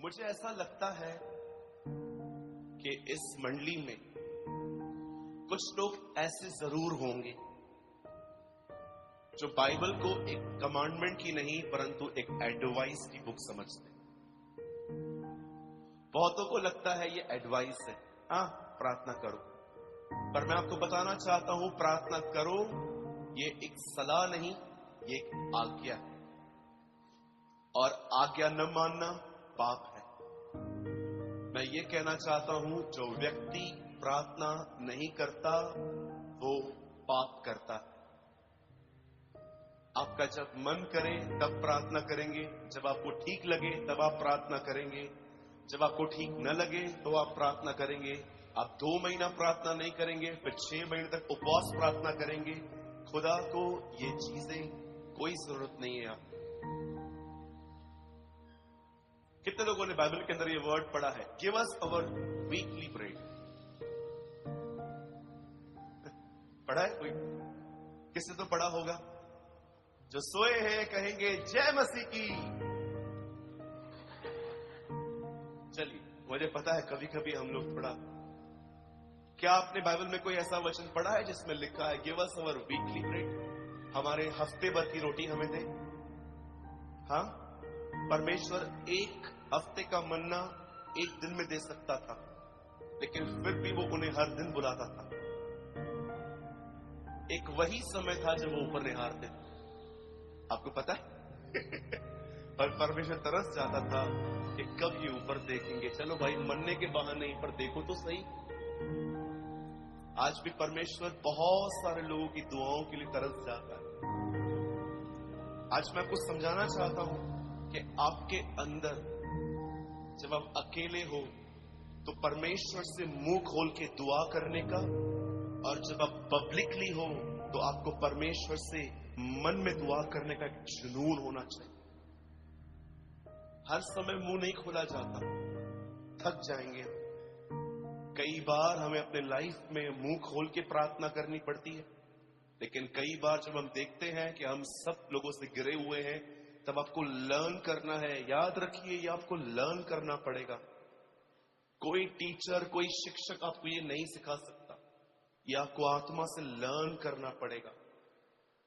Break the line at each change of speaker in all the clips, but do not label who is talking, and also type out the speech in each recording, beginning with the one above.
मुझे ऐसा लगता है कि इस मंडली में कुछ लोग ऐसे जरूर होंगे जो बाइबल को एक कमांडमेंट की नहीं परंतु एक एडवाइस की बुक समझते हैं। बहुतों को लगता है ये एडवाइस है, हाँ प्रार्थना करो, पर मैं आपको बताना चाहता हूं प्रार्थना करो ये एक सलाह नहीं, ये एक आज्ञा है और आज्ञा न मानना पाप है। मैं ये कहना चाहता हूं जो व्यक्ति प्रार्थना नहीं करता वो पाप करता है। आपका जब मन करे तब प्रार्थना करेंगे, जब आपको ठीक लगे तब आप प्रार्थना करेंगे, जब आपको ठीक न लगे तो आप प्रार्थना करेंगे। आप 2 महीना प्रार्थना नहीं करेंगे, फिर 6 महीने तक उपवास प्रार्थना करेंगे। खुदा को ये चीजें कोई जरूरत नहीं है। आप कितने लोगों ने बाइबल के अंदर ये वर्ड पढ़ा है, गिव अस अवर वीकली ब्रेड? पढ़ा है कोई? किसने तो पढ़ा होगा। जो सोए हैं कहेंगे जय मसीह की। चलिए, मुझे पता है कभी कभी हम लोग थोड़ा, क्या आपने बाइबल में कोई ऐसा वचन पढ़ा है जिसमें लिखा है गिव अस अवर वीकली ब्रेड, हमारे हफ्ते भर की रोटी हमें दे? हाँ, परमेश्वर एक हफ्ते का मन्ना एक दिन में दे सकता था, लेकिन फिर भी वो उन्हें हर दिन बुलाता था। एक वही समय था जब वो ऊपर निहारते थे, आपको पता है? और परमेश्वर तरस जाता था कि कब ये ऊपर देखेंगे। चलो भाई, मरने के बहाने ही पर देखो तो सही। आज भी परमेश्वर बहुत सारे लोगों की दुआओं के लिए तरस जाता है। आज मैं आपको समझाना चाहता हूं कि आपके अंदर जब आप अकेले हो तो परमेश्वर से मुंह खोल के दुआ करने का, और जब आप पब्लिकली हो तो आपको परमेश्वर से मन में दुआ करने का एक जुनून होना चाहिए। हर समय मुंह नहीं खोला जाता, थक जाएंगे। कई बार हमें अपने लाइफ में मुंह खोल के प्रार्थना करनी पड़ती है, लेकिन कई बार जब हम देखते हैं कि हम सब लोगों से गिरे हुए हैं, तब आपको लर्न करना है। याद रखिए, ये आपको लर्न करना पड़ेगा। कोई टीचर, कोई शिक्षक आपको ये नहीं सिखा सकता, ये आपको आत्मा से लर्न करना पड़ेगा।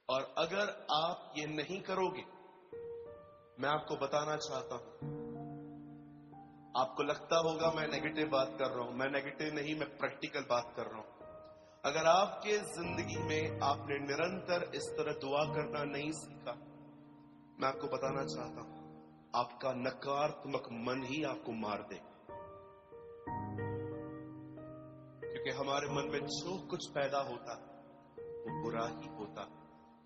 और अगर आप ये नहीं करोगे, मैं आपको बताना चाहता हूं, आपको लगता होगा मैं नेगेटिव बात कर रहा हूं, मैं नेगेटिव नहीं, मैं प्रैक्टिकल बात कर रहा हूं। अगर आपके जिंदगी में आपने निरंतर इस तरह दुआ करना नहीं सीखा, मैं आपको बताना चाहता हूं, आपका नकारात्मक मन ही आपको मार देगा। क्योंकि हमारे मन में जो कुछ पैदा होता है वो बुरा ही होता।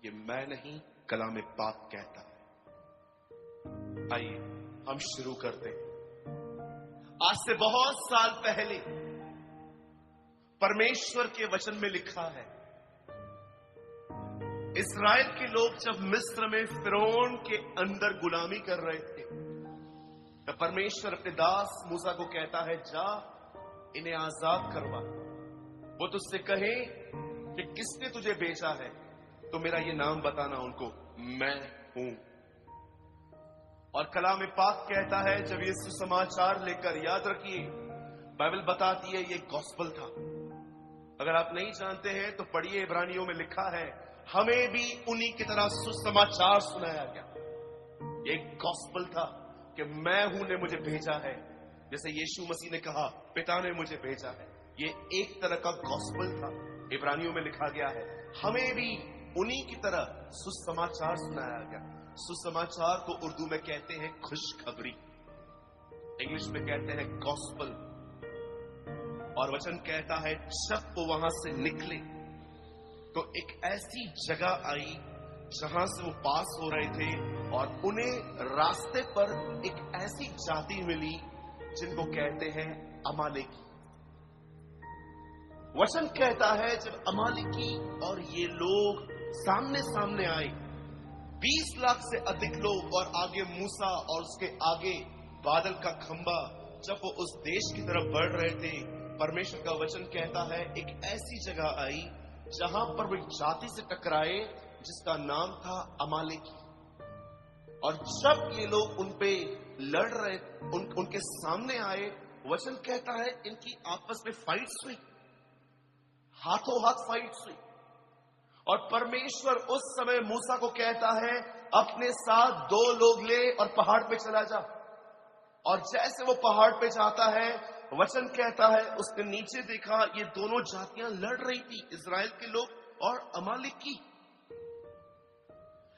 ये मैं नहीं, कलाम पाक कहता है। आइए हम शुरू करते हैं। आज से बहुत साल पहले परमेश्वर के वचन में लिखा है, इस्राएल के लोग जब मिस्र में फिरौन के अंदर गुलामी कर रहे थे, तो परमेश्वर अपने दास मूसा को कहता है, जा इन्हें आजाद करवा। वो तुझसे कहे कि किसने तुझे भेजा है तो मेरा ये नाम बताना उनको, मैं हूं। और कलाम पाक कहता है, जब ये सुसमाचार लेकर, याद रखिए बाइबल बताती है ये गॉस्पल था। अगर आप नहीं जानते हैं तो पढ़िए, इब्रानियों में लिखा है, हमें भी उन्हीं की तरह सुसमाचार सुनाया गया। ये गॉस्पल था कि मैं हूं ने मुझे भेजा है। जैसे यीशु मसीह ने कहा पिता ने मुझे भेजा है, ये एक तरह का गॉस्पल था। इब्रानियों में लिखा गया है, हमें भी उन्हीं की तरह सुसमाचार सुनाया गया। सुसमाचार को उर्दू में कहते हैं खुशखबरी, इंग्लिश में कहते हैं गॉस्पल। और वचन कहता है, जब वो वहां से निकले तो एक ऐसी जगह आई जहां से वो पास हो रहे थे, और उन्हें रास्ते पर एक ऐसी जाति मिली जिनको कहते हैं अमालेकी। वचन कहता है, जब अमालेकी और ये लोग सामने सामने आए, 20 लाख से अधिक लोग, और आगे मूसा और उसके आगे बादल का खंबा, जब वो उस देश की तरफ बढ़ रहे थे, परमेश्वर का वचन कहता है एक ऐसी जगह आई जहां पर वो जाति से टकराए जिसका नाम था अमालेकी। और जब ये लोग उन पे लड़ रहे, उनके सामने आए, वचन कहता है इनकी आपस में फाइट्स हुई, हाथों हाथ फाइट्स हुई। और परमेश्वर उस समय मूसा को कहता है अपने साथ 2 लोग ले और पहाड़ पे चला जा। और जैसे वो पहाड़ पे जाता है, वचन कहता है उसने नीचे देखा, ये दोनों जातियां लड़ रही थी, इजराइल के लोग और अमालिक की।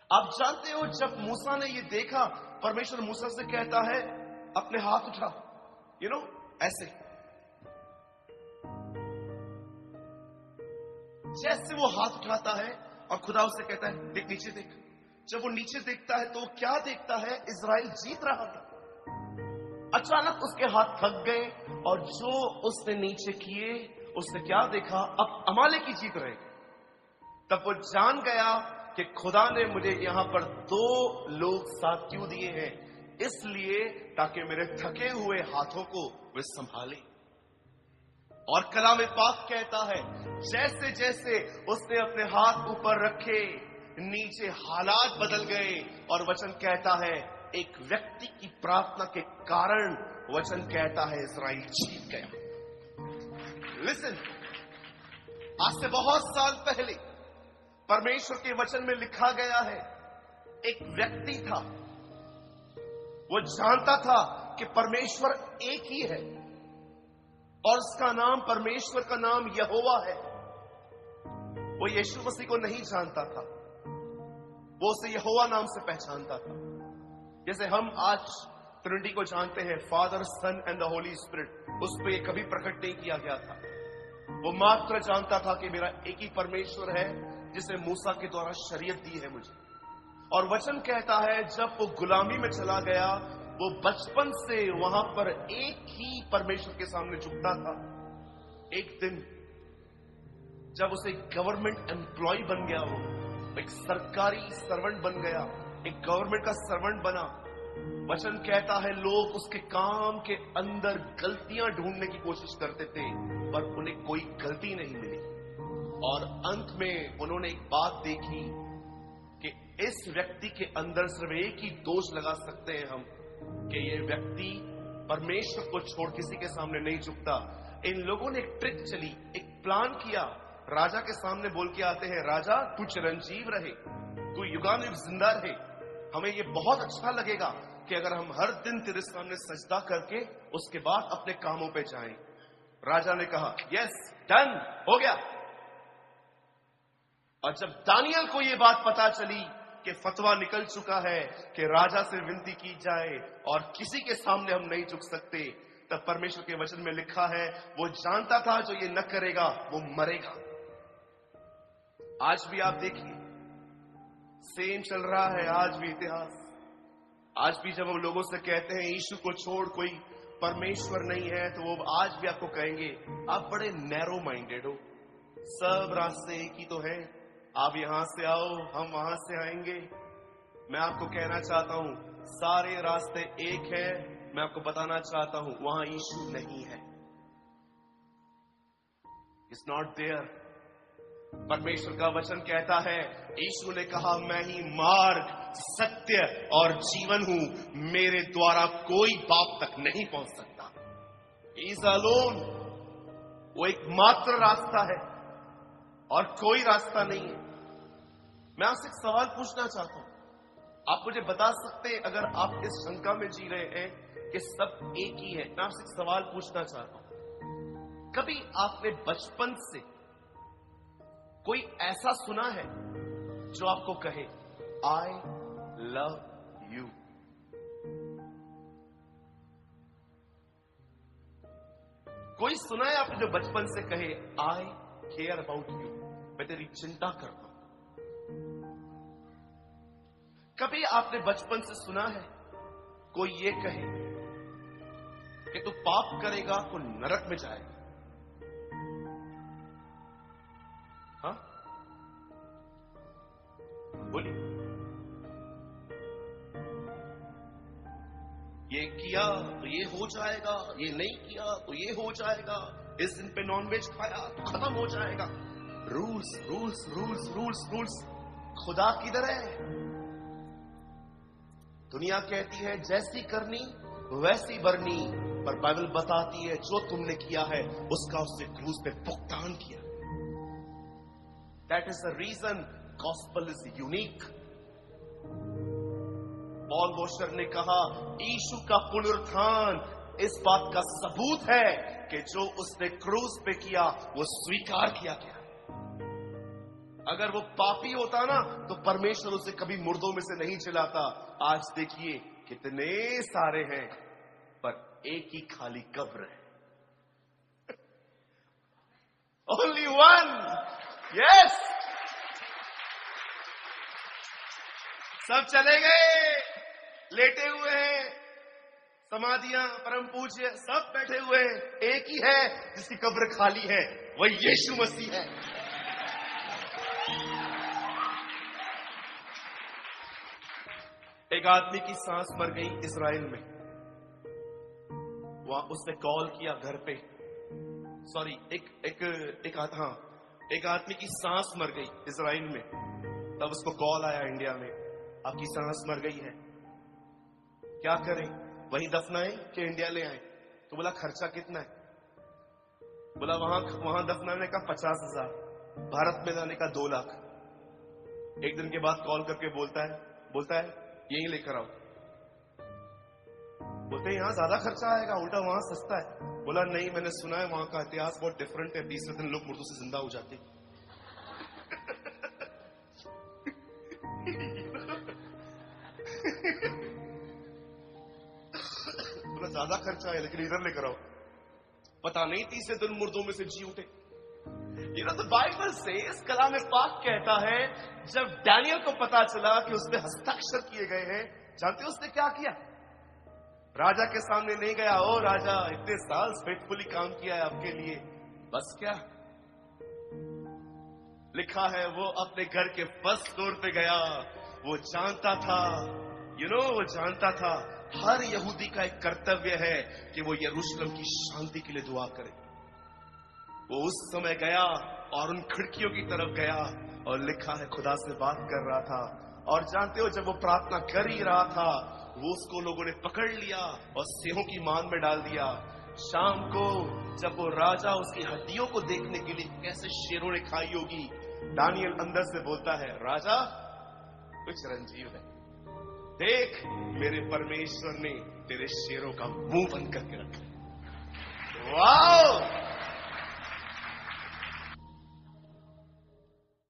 आप जानते हो जब मूसा ने ये देखा, परमेश्वर मूसा से कहता है अपने हाथ उठा, ऐसे। जैसे वो हाथ उठाता है और खुदा उससे कहता है देख नीचे देख। जब वो नीचे देखता है तो वो क्या देखता है, इजराइल जीत रहा था। अचानक उसके हाथ थक गए और जो उसने नीचे किए, उसने क्या देखा, अब अमालेक की जीत रहे। तब वो जान गया कि खुदा ने मुझे यहां पर 2 लोग साथ क्यों दिए हैं, इसलिए ताकि मेरे थके हुए हाथों को वे संभाले। और कलाम पाक कहता है जैसे जैसे उसने अपने हाथ ऊपर रखे, नीचे हालात बदल गए। और वचन कहता है एक व्यक्ति की प्रार्थना के कारण, वचन कहता है इस्राएल जीत गया। लिसन, आज से बहुत साल पहले परमेश्वर के वचन में लिखा गया है, एक व्यक्ति था, वो जानता था कि परमेश्वर एक ही है और उसका नाम, परमेश्वर का नाम यहोवा है। वो यीशु मसीह को नहीं जानता था, वो उसे यहोवा नाम से पहचानता था। जैसे हम आज ट्रिनिटी को जानते हैं, father, son and the holy spirit, उस पर यह कभी प्रकट नहीं किया गया था। वो मात्र जानता था कि मेरा एक ही परमेश्वर है जिसे मूसा के द्वारा शरीयत दी है मुझे। और वचन कहता है जब वो गुलामी में चला गया, वो बचपन से वहां पर एक ही परमेश्वर के सामने झुकता था। एक दिन जब उसे गवर्नमेंट एम्प्लॉय बन गया, वो एक सरकारी सर्वेंट बन गया, एक गवर्नमेंट का सर्वेंट बना। वचन कहता है लोग उसके काम के अंदर गलतियां ढूंढने की कोशिश करते थे, पर उन्हें कोई गलती नहीं मिली। और अंत में उन्होंने एक बात देखी कि इस व्यक्ति के अंदर सिर्फ एक ही दोष लगा सकते हैं हम, कि ये व्यक्ति परमेश्वर को छोड़ किसी के सामने नहीं झुकता। इन लोगों ने एक ट्रिक चली, एक प्लान किया। राजा के सामने बोल के आते हैं, राजा तू चिरंजीव रहे, तू युगानुयुग जिंदा रहे, हमें ये बहुत अच्छा लगेगा कि अगर हम हर दिन तेरे सामने सजदा करके उसके बाद अपने कामों पे जाएं। राजा ने कहा यस, डन, हो गया। और जब दानियल को यह बात पता चली कि फतवा निकल चुका है कि राजा से विनती की जाए और किसी के सामने हम नहीं झुक सकते, तब परमेश्वर के वचन में लिखा है वो जानता था जो ये न करेगा वो मरेगा। आज भी आप देखिए सेम चल रहा है, आज भी इतिहास। आज भी जब हम लोगों से कहते हैं यीशु को छोड़ कोई परमेश्वर नहीं है, तो वो आज भी आपको कहेंगे आप बड़े नैरो माइंडेड हो, सब रास्ते एक ही तो है, आप यहां से आओ हम वहां से आएंगे। मैं आपको कहना चाहता हूं सारे रास्ते एक है। मैं आपको बताना चाहता हूं वहां यीशु नहीं है, इट्स नॉट देयर। परमेश्वर का वचन कहता है, यीशु ने कहा मैं ही मार्ग, सत्य और जीवन हूं, मेरे द्वारा कोई बाप तक नहीं पहुंच सकता। ही इज अलोन, वो एकमात्र रास्ता है और कोई रास्ता नहीं है। मैं आपसे एक सवाल पूछना चाहता हूं, आप मुझे बता सकते हैं अगर आप इस शंका में जी रहे हैं कि सब एक ही है, मैं आपसे एक सवाल पूछना चाहता हूं, कभी आपने बचपन से कोई ऐसा सुना है जो आपको कहे आई लव यू? कोई सुना है आपने जो बचपन से कहे आई केयर अबाउट यू, मैं तेरी चिंता करता हूं? कभी आपने बचपन से सुना है कोई ये कहे कि तू पाप करेगा तो नरक में जाएगा? हाँ बोलिए। ये किया तो ये हो जाएगा, ये नहीं किया तो ये हो जाएगा, इस दिन पे नॉनवेज खाया तो खत्म हो जाएगा। Rules rules rules rules rules. खुदा किधर है? दुनिया कहती है जैसी करनी वैसी भरनी, पर बाइबल बताती है जो तुमने किया है उसका उसने क्रूज पे भुगतान किया। That is the reason gospel is unique. Paul Washer ने कहा यीशु का पुनरुत्थान इस बात का सबूत है कि जो उसने क्रूज पे किया वो स्वीकार किया गया। अगर वो पापी होता ना तो परमेश्वर उसे कभी मुर्दों में से नहीं जिलाता। आज देखिए कितने सारे हैं पर एक ही खाली कब्र है। Only one. यस, सब चले गए, लेटे हुए हैं, समाधियां परम पूज्य सब बैठे हुए हैं, एक ही है जिसकी कब्र खाली है, वही यीशु मसीह है। एक आदमी की सांस मर गई इजराइल में। वहां उसने कॉल किया घर पे, सॉरी एक आदमी की सांस मर गई इजराइल में। तब उसको कॉल आया इंडिया में, आपकी सांस मर गई है, क्या करें, वहीं दफनाएं कि इंडिया ले आए? तो बोला खर्चा कितना है? बोला वहां दफनाने का 50,000, भारत में लाने का 2 लाख। एक दिन के बाद कॉल करके बोलता है यहीं लेकर आओ। बोलते हैं यहां ज्यादा खर्चा आएगा, उल्टा वहां सस्ता है। बोला नहीं, मैंने सुना है वहां का इतिहास बहुत डिफरेंट है, 30वें दिन लोग मुर्दों से जिंदा हो जाते। बोला ज्यादा खर्चा है लेकिन इधर लेकर आओ। पता नहीं 30वें दिन मुर्दों में से जी उठे। You know, the Bible says, कलाम पाक कहता है जब डैनियल को पता चला कि उसमें हस्ताक्षर किए गए हैं, जानते हो उसने क्या किया? राजा के सामने नहीं गया, ओ राजा इतने साल फेथफुली काम किया है आपके लिए, बस क्या? लिखा है वो अपने घर के फर्स्ट फ्लोर पे गया। वो जानता था, वो जानता था हर यहूदी का एक कर्तव्य है कि वो यरूशलेम की शांति के लिए दुआ करे। वो उस समय गया और उन खिड़कियों की तरफ गया और लिखा है खुदा से बात कर रहा था। और जानते हो जब वो प्रार्थना कर ही रहा था, वो उसको लोगों ने पकड़ लिया और सिंहों की मान में डाल दिया। शाम को जब वो राजा उसकी हड्डियों को देखने के लिए कैसे शेरों ने खाई होगी, दानियल अंदर से बोलता है राजा कुछ चिरंजीव है, देख मेरे परमेश्वर ने तेरे शेरों का मुंह बंद करके रखा। वाओ!